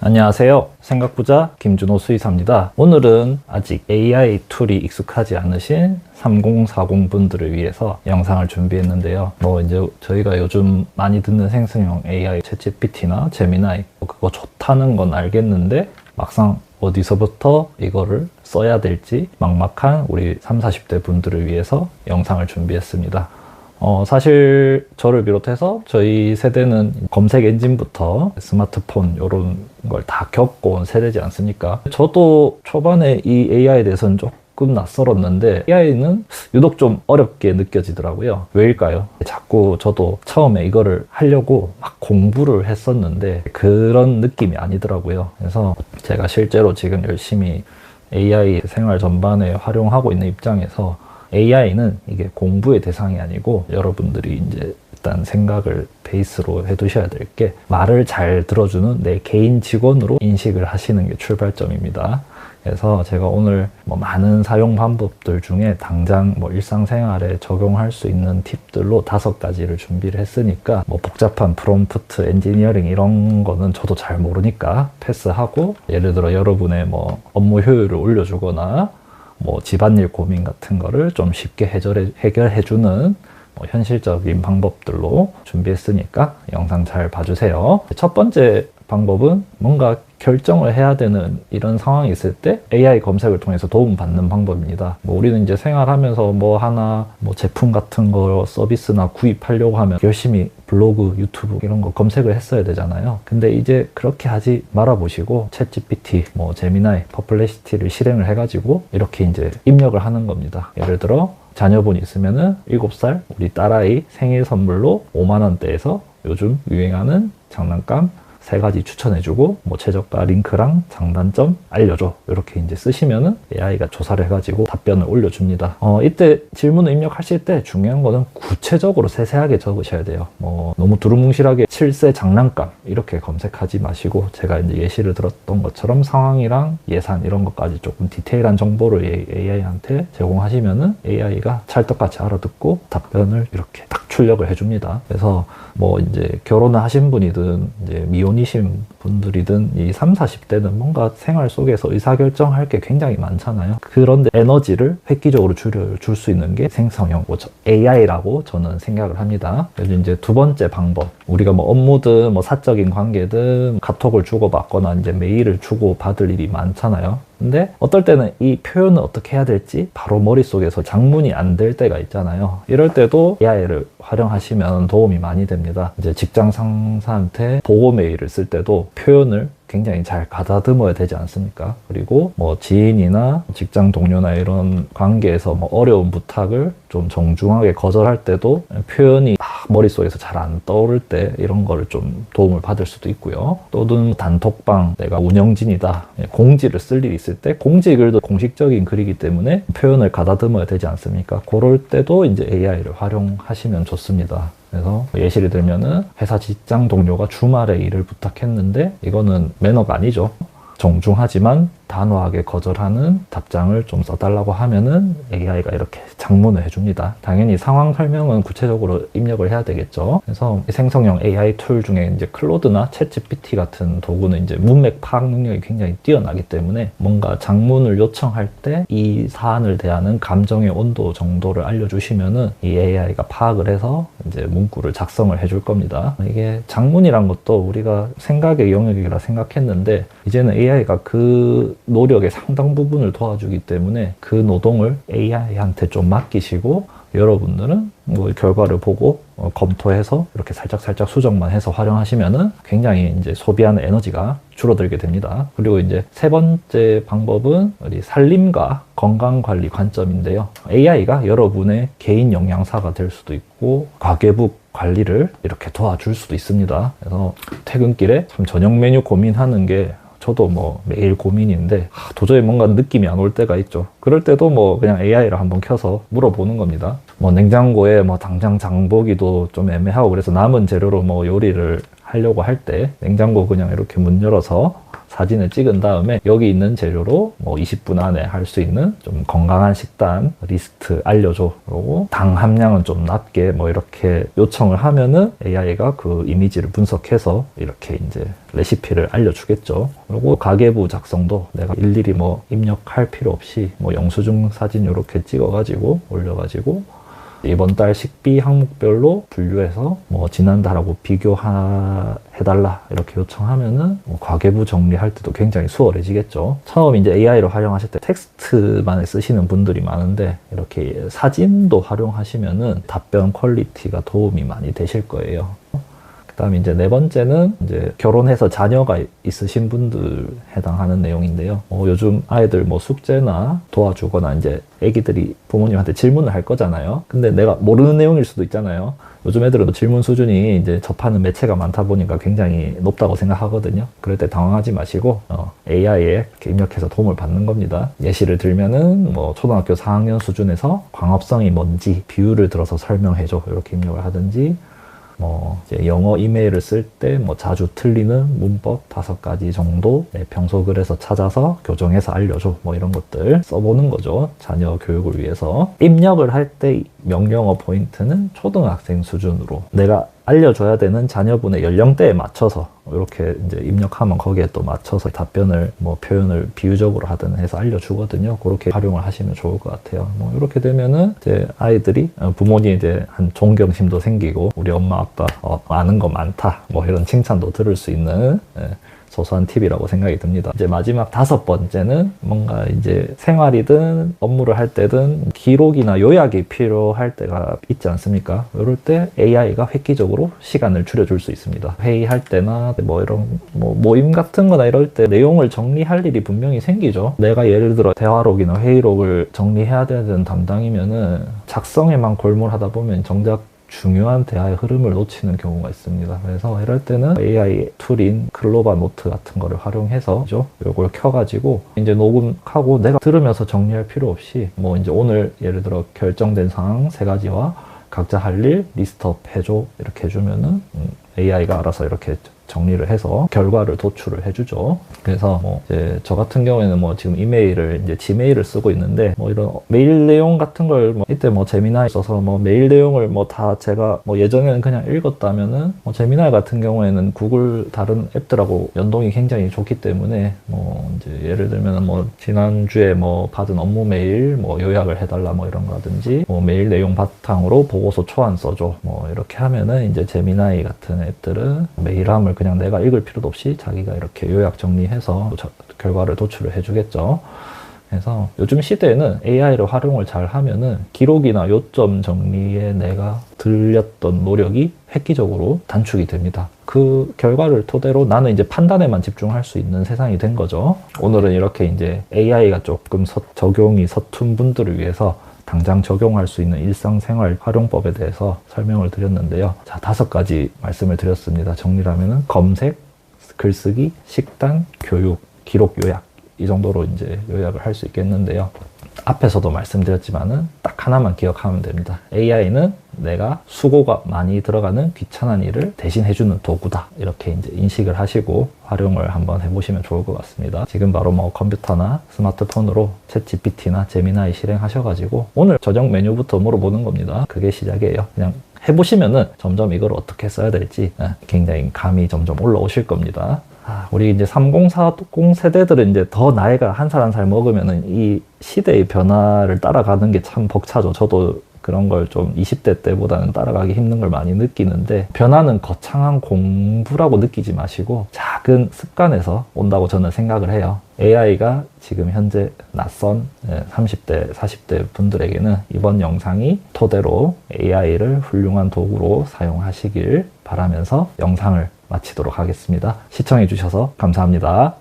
안녕하세요. 생각부자 김준호 수의사입니다. 오늘은 아직 AI 툴이 익숙하지 않으신 3040 분들을 위해서 영상을 준비했는데요. 이제 저희가 요즘 많이 듣는 생성형 AI 챗GPT나 제미나이 그거 좋다는 건 알겠는데 막상 어디서부터 이거를 써야 될지 막막한 우리 30, 40대 분들을 위해서 영상을 준비했습니다. 사실 저를 비롯해서 저희 세대는 검색 엔진부터 스마트폰 이런 걸 다 겪고 온 세대지 않습니까? 저도 초반에 이 AI에 대해서는 조금 낯설었는데 AI는 유독 좀 어렵게 느껴지더라고요. 왜일까요? 자꾸 저도 처음에 이거를 하려고 막 공부를 했었는데 그런 느낌이 아니더라고요. 그래서 제가 실제로 지금 열심히 AI 생활 전반에 활용하고 있는 입장에서 AI는 이게 공부의 대상이 아니고 여러분들이 이제 일단 생각을 베이스로 해두셔야 될 게 말을 잘 들어주는 내 개인 직원으로 인식을 하시는 게 출발점입니다. 그래서 제가 오늘 많은 사용 방법들 중에 당장 일상생활에 적용할 수 있는 팁들로 5가지를 준비를 했으니까 복잡한 프롬프트 엔지니어링 이런 거는 저도 잘 모르니까 패스하고, 예를 들어 여러분의 업무 효율을 올려주거나 집안일 고민 같은 거를 좀 쉽게 해결해주는 현실적인 방법들로 준비했으니까 영상 잘 봐주세요. 첫 번째 방법은 뭔가 결정을 해야 되는 이런 상황이 있을 때 AI 검색을 통해서 도움받는 방법입니다. 우리는 이제 생활하면서 제품 같은 거 서비스나 구입하려고 하면 열심히 블로그, 유튜브 이런 거 검색을 했어야 되잖아요. 근데 이제 그렇게 하지 말아보시고 챗GPT, 제미나이, 퍼플레시티를 실행을 해가지고 이렇게 이제 입력을 하는 겁니다. 예를 들어 자녀분이 있으면은 7살 우리 딸아이 생일 선물로 5만 원대에서 요즘 유행하는 장난감 3가지 추천해주고 최저가 링크랑 장단점 알려줘, 이렇게 이제 쓰시면은 AI가 조사를 해가지고 답변을 올려줍니다. 이때 질문을 입력하실 때 중요한 거는 구체적으로 세세하게 적으셔야 돼요. 너무 두루뭉실하게 7세 장난감 이렇게 검색하지 마시고, 제가 이제 예시를 들었던 것처럼 상황이랑 예산 이런 것까지 조금 디테일한 정보를 AI한테 제공하시면은 AI가 찰떡같이 알아듣고 답변을 이렇게 딱 출력을 해줍니다. 그래서 이제 결혼을 하신 분이든 이제 미혼이신 분들이든 이 30, 40대는 뭔가 생활 속에서 의사결정할 게 굉장히 많잖아요. 그런데 에너지를 획기적으로 줄여줄 수 있는 게 생성형 AI라고 저는 생각을 합니다. 그래서 이제 두 번째 방법, 우리가 업무든 사적인 관계든 카톡을 주고받거나 이제 메일을 주고받을 일이 많잖아요. 근데 어떨 때는 이 표현을 어떻게 해야 될지 바로 머릿속에서 장문이 안 될 때가 있잖아요. 이럴 때도 AI를 활용하시면 도움이 많이 됩니다. 이제 직장 상사한테 보고 메일을 쓸 때도 표현을 굉장히 잘 가다듬어야 되지 않습니까? 그리고 지인이나 직장 동료나 이런 관계에서 어려운 부탁을 좀 정중하게 거절할 때도 표현이 머릿속에서 잘 안 떠오를 때 이런 거를 좀 도움을 받을 수도 있고요. 또는 단톡방, 내가 운영진이다, 공지를 쓸 일이 있을 때 공지글도 공식적인 글이기 때문에 표현을 가다듬어야 되지 않습니까? 그럴 때도 이제 AI를 활용하시면 좋습니다. 그래서 예시를 들면은 회사 직장 동료가 주말에 일을 부탁했는데 이거는 매너가 아니죠. 정중하지만 단호하게 거절하는 답장을 좀 써달라고 하면은 AI가 이렇게 장문을 해줍니다. 당연히 상황 설명은 구체적으로 입력을 해야 되겠죠. 그래서 생성형 AI 툴 중에 이제 클로드나 챗GPT 같은 도구는 이제 문맥 파악 능력이 굉장히 뛰어나기 때문에 뭔가 장문을 요청할 때 이 사안을 대하는 감정의 온도 정도를 알려주시면은 이 AI가 파악을 해서 이제 문구를 작성을 해줄 겁니다. 이게 장문이란 것도 우리가 생각의 영역이라 생각했는데 이제는 AI가 그 노력의 상당 부분을 도와주기 때문에 그 노동을 AI한테 좀 맡기시고 여러분들은 결과를 보고 검토해서 이렇게 살짝 수정만 해서 활용하시면은 굉장히 이제 소비하는 에너지가 줄어들게 됩니다. 그리고 이제 세 번째 방법은 우리 살림과 건강관리 관점인데요. AI가 여러분의 개인 영양사가 될 수도 있고 가계부 관리를 이렇게 도와줄 수도 있습니다. 그래서 퇴근길에 참 저녁 메뉴 고민하는 게 저도 매일 고민인데 도저히 뭔가 느낌이 안 올 때가 있죠. 그럴 때도 그냥 AI를 한번 켜서 물어보는 겁니다. 냉장고에 당장 장보기도 좀 애매하고 그래서 남은 재료로 요리를 하려고 할 때 냉장고 그냥 이렇게 문 열어서 사진을 찍은 다음에 여기 있는 재료로 뭐 20분 안에 할 수 있는 좀 건강한 식단 리스트 알려줘. 그러고 당 함량은 좀 낮게 뭐 이렇게 요청을 하면은 AI가 그 이미지를 분석해서 이렇게 이제 레시피를 알려주겠죠. 그리고 가계부 작성도 내가 일일이 뭐 입력할 필요 없이 뭐 영수증 사진 이렇게 찍어가지고 올려가지고 이번 달 식비 항목별로 분류해서 뭐 지난달하고 비교해달라 이렇게 요청하면은 뭐 가계부 정리할 때도 굉장히 수월해지겠죠. 처음 이제 AI를 활용하실 때 텍스트만 쓰시는 분들이 많은데 이렇게 사진도 활용하시면은 답변 퀄리티가 도움이 많이 되실 거예요. 그다음에 이제 네 번째는 이제 결혼해서 자녀가 있으신 분들 해당하는 내용인데요. 요즘 아이들 뭐 숙제나 도와주거나 이제 애기들이 부모님한테 질문을 할 거잖아요. 근데 내가 모르는 내용일 수도 있잖아요. 요즘 애들은 질문 수준이 이제 접하는 매체가 많다 보니까 굉장히 높다고 생각하거든요. 그럴 때 당황하지 마시고 AI에 이렇게 입력해서 도움을 받는 겁니다. 예시를 들면은 뭐 초등학교 4학년 수준에서 광합성이 뭔지 비유를 들어서 설명해줘 이렇게 입력을 하든지 뭐 이제 영어 이메일을 쓸 때 뭐 자주 틀리는 문법 5가지 정도 평소 글에서 찾아서 교정해서 알려줘 뭐 이런 것들 써보는 거죠. 자녀 교육을 위해서. 입력을 할 때 명령어 포인트는 초등학생 수준으로 내가 알려줘야 되는 자녀분의 연령대에 맞춰서 이렇게 이제 입력하면 거기에 또 맞춰서 답변을 뭐 표현을 비유적으로 하든 해서 알려주거든요. 그렇게 활용을 하시면 좋을 것 같아요. 뭐 이렇게 되면은 이제 아이들이 부모님에 대해 한 존경심도 생기고 우리 엄마 아빠 아는 거 많다 뭐 이런 칭찬도 들을 수 있는 소소한 팁이라고 생각이 듭니다. 이제 마지막 5번째는 뭔가 이제 생활이든 업무를 할 때든 기록이나 요약이 필요할 때가 있지 않습니까? 이럴 때 AI가 획기적으로 시간을 줄여줄 수 있습니다. 회의할 때나 뭐 이런 뭐 모임 같은 거나 이럴 때 내용을 정리할 일이 분명히 생기죠. 내가 예를 들어 대화록이나 회의록을 정리해야 되는 담당이면은 작성에만 골몰하다 보면 정작 중요한 대화의 흐름을 놓치는 경우가 있습니다. 그래서 이럴 때는 AI 툴인 클로바 노트 같은 거를 활용해서 이걸 켜가지고 이제 녹음하고 내가 들으면서 정리할 필요 없이 뭐 이제 오늘 예를 들어 결정된 상황 3가지와 각자 할 일 리스트업 해줘 이렇게 해주면은 AI가 알아서 이렇게 정리를 해서 결과를 도출을 해주죠. 그래서 뭐 이제 저 같은 경우에는 뭐 지금 이메일을 이제 지메일을 쓰고 있는데 뭐 이런 메일 내용 같은 걸 뭐 이때 뭐 제미나이 써서 뭐 메일 내용을 뭐 다 제가 뭐 예전에는 그냥 읽었다면은 뭐 제미나이 같은 경우에는 구글 다른 앱들하고 연동이 굉장히 좋기 때문에 뭐 이제 예를 들면은 뭐 지난주에 뭐 받은 업무 메일 뭐 요약을 해달라 뭐 이런 거라든지 뭐 메일 내용 바탕으로 보고서 초안 써줘 뭐 이렇게 하면은 이제 제미나이 같은 앱들은 메일함을 그냥 내가 읽을 필요도 없이 자기가 이렇게 요약 정리해서 결과를 도출을 해주겠죠. 그래서 요즘 시대에는 AI를 활용을 잘 하면은 기록이나 요점 정리에 내가 들였던 노력이 획기적으로 단축이 됩니다. 그 결과를 토대로 나는 이제 판단에만 집중할 수 있는 세상이 된 거죠. 오늘은 이렇게 이제 AI가 조금 적용이 서툰 분들을 위해서 당장 적용할 수 있는 일상생활 활용법에 대해서 설명을 드렸는데요. 자, 5가지 말씀을 드렸습니다. 정리를 하면은 검색, 글쓰기, 식단, 교육, 기록 요약 이 정도로 이제 요약을 할 수 있겠는데요. 앞에서도 말씀드렸지만은 딱 하나만 기억하면 됩니다. AI는 내가 수고가 많이 들어가는 귀찮은 일을 대신 해주는 도구다. 이렇게 이제 인식을 하시고 활용을 한번 해보시면 좋을 것 같습니다. 지금 바로 뭐 컴퓨터나 스마트폰으로 챗 GPT나 제미나이 실행하셔가지고 오늘 저장 메뉴부터 물어보는 겁니다. 그게 시작이에요. 그냥 해보시면은 점점 이걸 어떻게 써야 될지 굉장히 감이 점점 올라오실 겁니다. 우리 이제 30, 40 세대들은 이제 더 나이가 한 살 한 살 먹으면은 이 시대의 변화를 따라가는 게 참 벅차죠. 저도 그런 걸 좀 20대 때보다는 따라가기 힘든 걸 많이 느끼는데 변화는 거창한 공부라고 느끼지 마시고 작은 습관에서 온다고 저는 생각을 해요. AI가 지금 현재 낯선 30대, 40대 분들에게는 이번 영상이 토대로 AI를 훌륭한 도구로 사용하시길 바라면서 영상을 마치도록 하겠습니다. 시청해 주셔서 감사합니다.